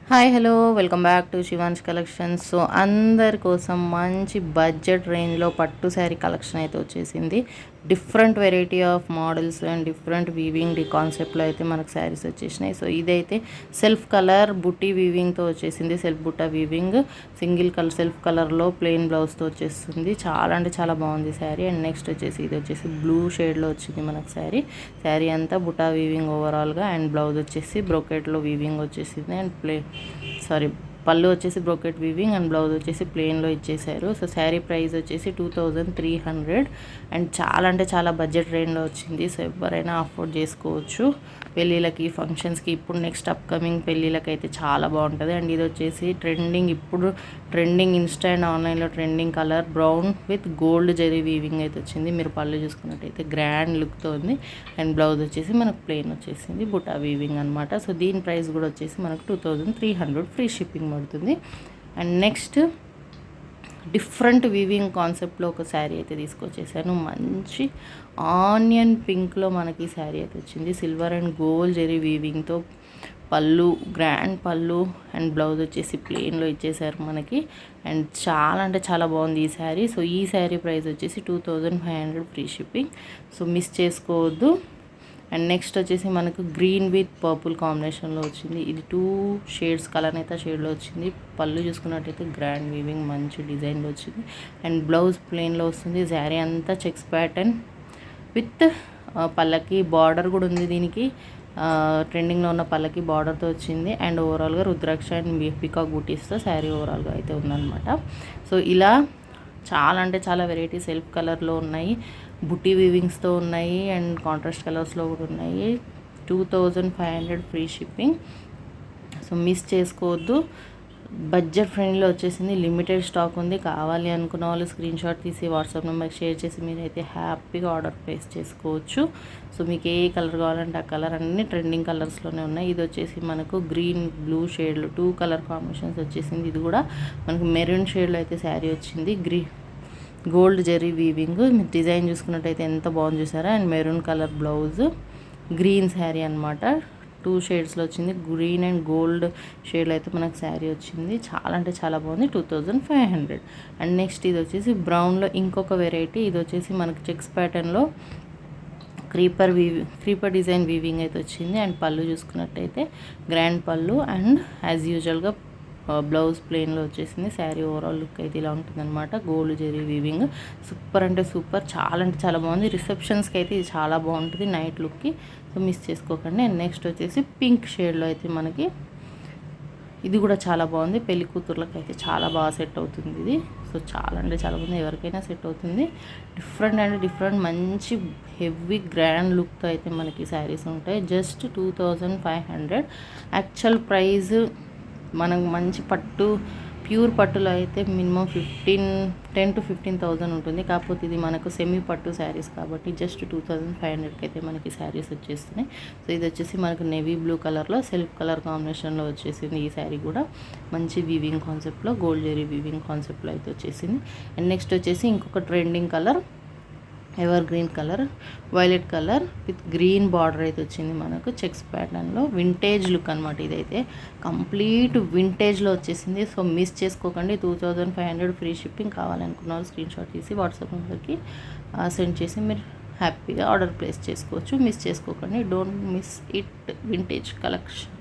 Hi hello welcome back to Shivansh collections. So అందరి కోసం మంచి బడ్జెట్ రేంజ్లో పట్టు శారీ కలెక్షన్ అయితే వచ్చేసింది. Different variety of models and different weaving కాన్సెప్ట్లో అయితే మనకు శారీస్ వచ్చేసినాయి. సో ఇదైతే సెల్ఫ్ కలర్ బుట్టి వీవింగ్తో వచ్చేసింది. సెల్ఫ్ బుట్ట వీవింగ్ సింగిల్ కలర్ సెల్ఫ్ కలర్లో ప్లెయిన్ బ్లౌజ్తో వచ్చేస్తుంది. చాలా అంటే చాలా బాగుంది శారీ. అండ్ నెక్స్ట్ వచ్చేసి ఇది వచ్చేసి బ్లూ షేడ్లో వచ్చింది మనకు శారీ. శారీ అంతా బుట్టా వీవింగ్ ఓవరాల్గా. అండ్ బ్లౌజ్ వచ్చేసి బ్రోకెట్లో వీవింగ్ వచ్చేసింది. అండ్ పళ్ళు వచ్చేసి బ్రోకెట్ వీవింగ్ అండ్ బ్లౌజ్ వచ్చేసి ప్లెయిన్లో ఇచ్చేసారు. సో శారీ ప్రైస్ వచ్చేసి 2300 అండ్ చాలా అంటే చాలా బడ్జెట్ రేంజ్లో వచ్చింది. సో ఎవరైనా అఫోర్డ్ చేసుకోవచ్చు పెళ్ళిళ్ళకి, ఫంక్షన్స్కి. ఇప్పుడు నెక్స్ట్ అప్కమింగ్ పెళ్ళిళ్ళకి అయితే చాలా బాగుంటుంది. అండ్ ఇది వచ్చేసి ఇప్పుడు ట్రెండింగ్ ఇన్స్టా అండ్ ఆన్లైన్లో trending colour brown with gold zari weaving అయితే వచ్చింది. మీరు పళ్ళు చూసుకున్నట్టయితే గ్రాండ్ లుక్తో ఉంది. అండ్ బ్లౌజ్ వచ్చేసి మనకు ప్లెయిన్ వచ్చేసింది, బుటా వీవింగ్ అనమాట. సో దీని ప్రైస్ కూడా వచ్చేసి మనకు 2300 ఫ్రీ షిప్పింగ్ పడుతుంది. అండ్ నెక్స్ట్ డిఫరెంట్ వీవింగ్ కాన్సెప్ట్లో ఒక శారీ అయితే తీసుకొచ్చేసాను. మంచి ఆనియన్ పింక్లో మనకి శారీ అయితే వచ్చింది. సిల్వర్ అండ్ గోల్డ్ జరీ వీవింగ్తో పళ్ళు, గ్రాండ్ పళ్ళు అండ్ బ్లౌజ్ వచ్చేసి ప్లెయిన్లో ఇచ్చేసారు మనకి. అండ్ చాలా అంటే చాలా బాగుంది ఈ శారీ. సో ఈ శారీ ప్రైస్ వచ్చేసి 2500 ఫ్రీ షిప్పింగ్. సో మిస్ చేసుకోవద్దు. అండ్ నెక్స్ట్ వచ్చేసి మనకు గ్రీన్ విత్ పర్పుల్ కాంబినేషన్లో వచ్చింది. ఇది 2 షేడ్స్ కలర్ షేడ్లో వచ్చింది. పళ్ళు చూసుకున్నట్టయితే గ్రాండ్ వీవింగ్ మంచి డిజైన్లో వచ్చింది. అండ్ బ్లౌజ్ ప్లెయిన్లో వస్తుంది. శారీ అంతా చెక్స్ ప్యాటర్న్ విత్ పళ్ళకి బార్డర్ కూడా ఉంది. దీనికి ట్రెండింగ్లో ఉన్న పళ్ళకి బార్డర్తో వచ్చింది. అండ్ ఓవరాల్గా రుద్రాక్ష అండ్ పికాక్ బూటీస్తో శారీ ఓవరాల్గా అయితే ఉందన్నమాట. సో ఇలా చాలా అంటే చాలా వెరైటీ సెల్ఫ్ కలర్లో ఉన్నాయి, బుట్టి వీవింగ్స్తో ఉన్నాయి అండ్ కాంట్రాస్ట్ కలర్స్లో కూడా ఉన్నాయి. 2500 ఫ్రీ షిప్పింగ్. సో మిస్ చేసుకోవద్దు. బడ్జెట్ ఫ్రెండ్లీలో వచ్చేసింది. లిమిటెడ్ స్టాక్ ఉంది. కావాలి అనుకున్న వాళ్ళు స్క్రీన్ షాట్ తీసి వాట్సాప్ నెంబర్కి షేర్ చేసి మీరైతే హ్యాపీగా ఆర్డర్ ప్లేస్ చేసుకోవచ్చు. సో మీకు ఏ కలర్ కావాలంటే ఆ కలర్ అన్ని ట్రెండింగ్ కలర్స్లోనే ఉన్నాయి. ఇది వచ్చేసి మనకు గ్రీన్ బ్లూ షేడ్లో 2 కలర్ కాంబినేషన్స్ వచ్చేసింది. ఇది కూడా మనకు మెరూన్ షేడ్లో అయితే శారీ వచ్చింది. గోల్డ్ జెరీ వీవింగ్ మీరు డిజైన్ చూసుకున్నట్టయితే ఎంత బాగుంది చూసారా. And maroon colour blouse, green sari అనమాట. 2 షేడ్స్లో వచ్చింది. గ్రీన్ అండ్ గోల్డ్ షేడ్లో అయితే మనకు శారీ వచ్చింది. చాలా అంటే చాలా బాగుంది. 2500. అండ్ నెక్స్ట్ ఇది వచ్చేసి బ్రౌన్లో ఇంకొక వెరైటీ. ఇది వచ్చేసి మనకు చెక్స్ ప్యాటర్న్లో క్రీపర్ డిజైన్ వీవింగ్ అయితే వచ్చింది. అండ్ పళ్ళు చూసుకున్నట్టయితే గ్రాండ్ పళ్ళు అండ్ యాజ్ యూజువల్గా బ్లౌజ్ ప్లెయిన్లో వచ్చేసింది. శారీ ఓవరాల్ లుక్ అయితే ఇలా ఉంటుందన్నమాట. గోల్డ్ జెరీ వీవింగ్ సూపర్ అంటే సూపర్, చాలా అంటే చాలా బాగుంది. రిసెప్షన్స్కి అయితే ఇది చాలా బాగుంటుంది నైట్ లుక్కి. సో మిస్ చేసుకోకండి. అండ్ నెక్స్ట్ వచ్చేసి పింక్ షేడ్లో అయితే మనకి ఇది కూడా చాలా బాగుంది. పెళ్లి కూతుర్లకు అయితే చాలా బాగా సెట్ అవుతుంది ఇది. సో చాలా అంటే చాలా బాగుంది, ఎవరికైనా సెట్ అవుతుంది. డిఫరెంట్ అంటే డిఫరెంట్ మంచి హెవీ గ్రాండ్ లుక్తో అయితే మనకి శారీస్ ఉంటాయి. జస్ట్ 2500. యాక్చువల్ ప్రైస్ మనకు మంచి పట్టు ప్యూర్ పట్టులో అయితే మినిమం 10 to 15,000 ఉంటుంది. కాకపోతే ఇది మనకు సెమీ పట్టు శారీస్ కాబట్టి జస్ట్ 2500కి అయితే మనకి శారీస్ వచ్చేస్తున్నాయి. సో ఇది వచ్చేసి మనకు నేవీ బ్లూ కలర్లో సెల్ఫ్ కలర్ కాంబినేషన్లో వచ్చేసింది. ఈ శారీ కూడా మంచి వీవింగ్ కాన్సెప్ట్లో గోల్డ్ జెరీ వీవింగ్ కాన్సెప్ట్లో అయితే వచ్చేసింది. అండ్ నెక్స్ట్ వచ్చేసి ఇంకొక trending colour ever green colour, violet colour with green border అయితే వచ్చింది మనకు చెక్స్ ప్యాటర్న్లో. వింటేజ్ లుక్ అనమాట. ఇదైతే కంప్లీట్ వింటేజ్లో వచ్చేసింది. సో మిస్ చేసుకోకండి. 2500 ఫ్రీ షిప్పింగ్. కావాలనుకున్న వాళ్ళు స్క్రీన్ షాట్ తీసి వాట్సాప్ నెంబర్కి సెండ్ చేసి మీరు హ్యాపీగా ఆర్డర్ ప్లేస్ చేసుకోవచ్చు. మిస్ చేసుకోకండి. Don't miss it. Vintage collection.